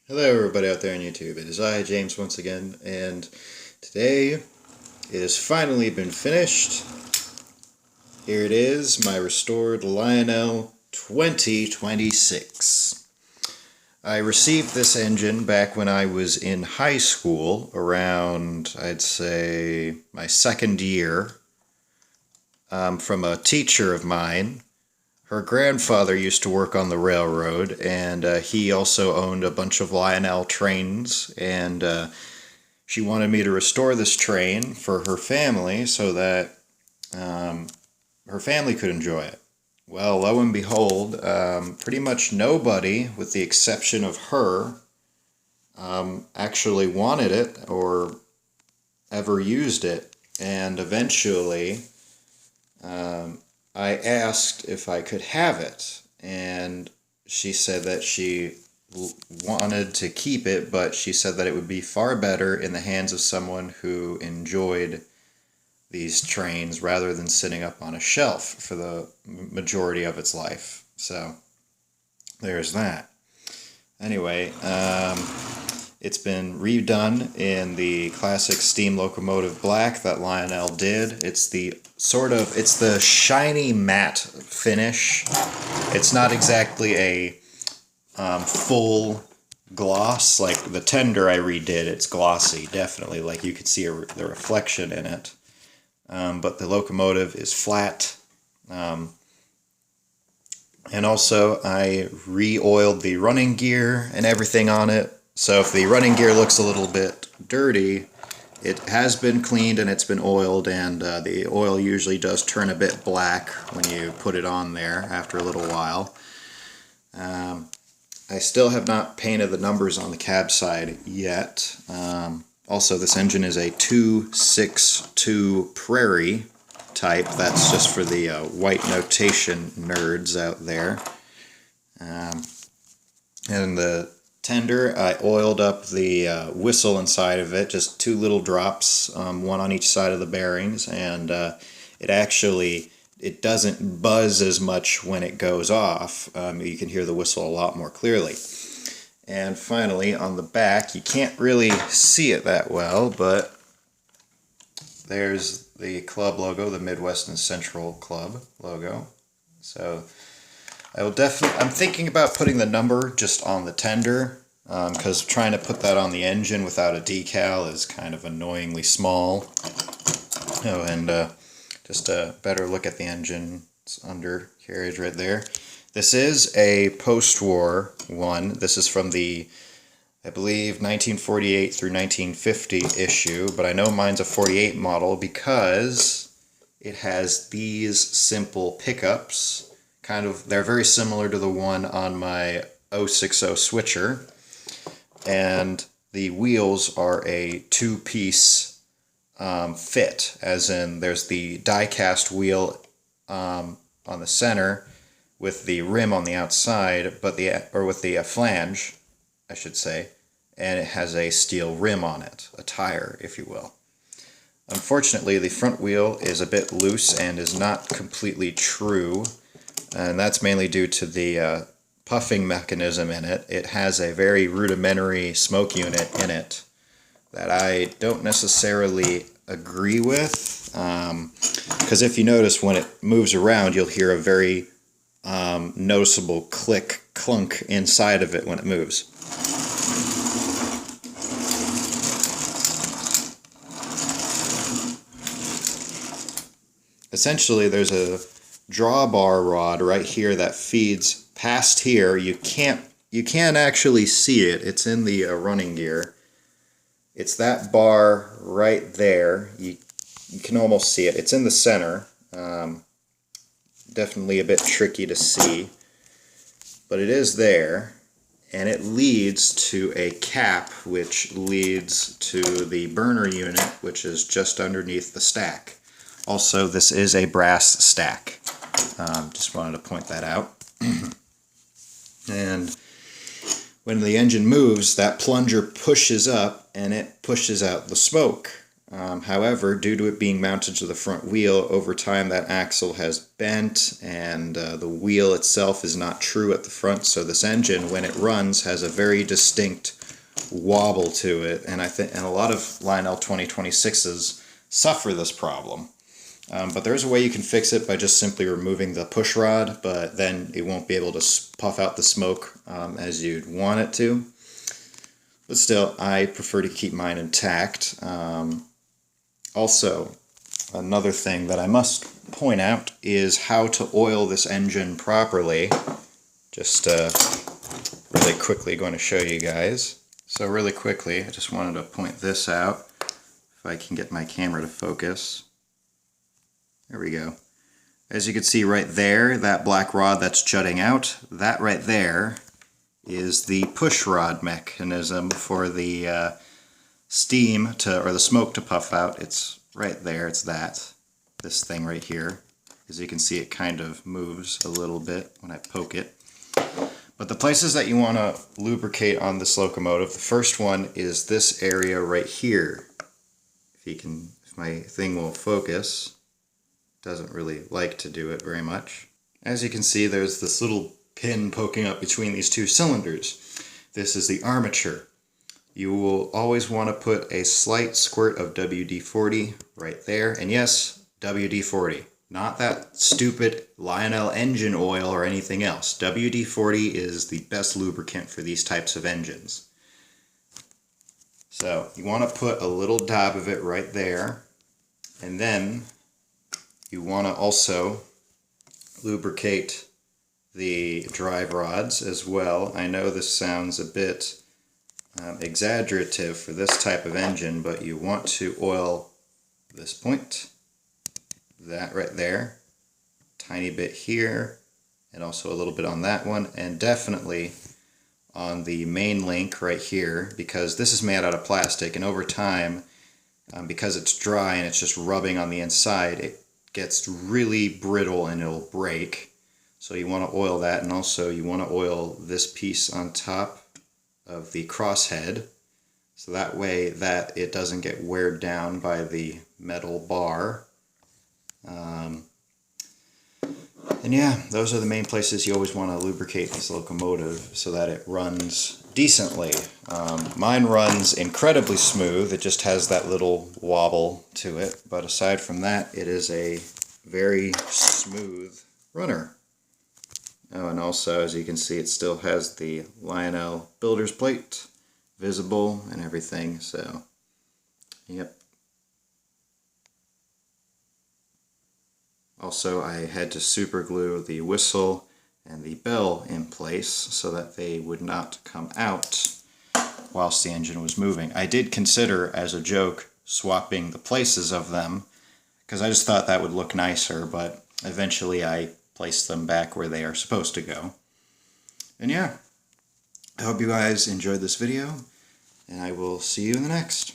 Hello everybody out there on YouTube. It is I, James, once again, and today it has finally been finished. Here it is, my restored Lionel 2026. I received this engine back when I was in high school, around, I'd say, my second year, from a teacher of mine. Her grandfather used to work on the railroad, and he also owned a bunch of Lionel trains, and she wanted me to restore this train for her family so that her family could enjoy it. Well, lo and behold, pretty much nobody, with the exception of her, actually wanted it or ever used it, and eventually I asked if I could have it, and she said that she wanted to keep it, but she said that it would be far better in the hands of someone who enjoyed these trains rather than sitting up on a shelf for the majority of its life. So there's that. Anyway, it's been redone in the classic steam locomotive black that Lionel did. It's the shiny matte finish. It's not exactly a full gloss like the tender I redid. It's glossy, definitely. Like you could see the reflection in it. But the locomotive is flat. And also I re-oiled the running gear and everything on it. So if the running gear looks a little bit dirty, it has been cleaned and it's been oiled, and the oil usually does turn a bit black when you put it on there after a little while. I still have not painted the numbers on the cab side yet. Also, this engine is a 262 Prairie type. That's just for the white notation nerds out there. And the tender, I oiled up the whistle inside of it, just 2 little drops, one on each side of the bearings, and it doesn't buzz as much when it goes off. You can hear the whistle a lot more clearly. And finally, on the back, you can't really see it that well, but there's the club logo, the Midwest and Central Club logo. So I'm thinking about putting the number just on the tender, because trying to put that on the engine without a decal is kind of annoyingly small. Oh, and just a better look at the engine's undercarriage right there. This is a post-war one. This is from the, I believe, 1948 through 1950 issue, but I know mine's a 48 model because it has these simple pickups. They're very similar to the one on my 060 switcher, and the wheels are a 2-piece fit, as in there's the die-cast wheel on the center with the rim on the outside, with the flange, I should say, and it has a steel rim on it, a tire, if you will. Unfortunately, the front wheel is a bit loose and is not completely true, and that's mainly due to the puffing mechanism in it. It has a very rudimentary smoke unit in it that I don't necessarily agree with, because if you notice, when it moves around, you'll hear a very noticeable click, clunk inside of it when it moves. Essentially, there's a drawbar rod right here that feeds past here. You can't actually see it. It's in the running gear. It's that bar right there. You can almost see it. It's in the center. Definitely a bit tricky to see, but it is there, and it leads to a cap which leads to the burner unit, which is just underneath the stack. Also, this is a brass stack. Just wanted to point that out. And when the engine moves, that plunger pushes up and it pushes out the smoke. However, due to it being mounted to the front wheel, over time that axle has bent and the wheel itself is not true at the front, so this engine, when it runs, has a very distinct wobble to it, and a lot of Lionel 2026s suffer this problem. But there's a way you can fix it by just simply removing the push rod, but then it won't be able to puff out the smoke as you'd want it to. But still, I prefer to keep mine intact. Also, another thing that I must point out is how to oil this engine properly. Just really quickly going to show you guys. So really quickly, I just wanted to point this out, if I can get my camera to focus. There we go. As you can see right there, that black rod that's jutting out, that right there is the push rod mechanism for the steam or the smoke to puff out. It's right there, it's this thing right here. As you can see, it kind of moves a little bit when I poke it. But the places that you want to lubricate on this locomotive, the first one is this area right here. If my thing will focus. Doesn't really like to do it very much. As you can see, there's this little pin poking up between these two cylinders. This is the armature. You will always want to put a slight squirt of WD-40 right there. And yes, WD-40. Not that stupid Lionel engine oil or anything else. WD-40 is the best lubricant for these types of engines. So you want to put a little dab of it right there. And then you want to also lubricate the drive rods as well. I know this sounds a bit exaggerative for this type of engine, but you want to oil this point, that right there, tiny bit here, and also a little bit on that one, and definitely on the main link right here, because this is made out of plastic, and over time, because it's dry and it's just rubbing on the inside, it gets really brittle and it'll break. So you want to oil that, and also you want to oil this piece on top of the crosshead, so that way that it doesn't get weared down by the metal bar. And yeah, those are the main places you always want to lubricate this locomotive so that it runs decently. Mine runs incredibly smooth, it just has that little wobble to it, but aside from that, it is a very smooth runner. Oh, and also, as you can see, it still has the Lionel builder's plate visible and everything, so yep. Also, I had to super glue the whistle and the bell in place so that they would not come out whilst the engine was moving. I did consider, as a joke, swapping the places of them, because I just thought that would look nicer, but eventually I placed them back where they are supposed to go. And yeah, I hope you guys enjoyed this video, and I will see you in the next.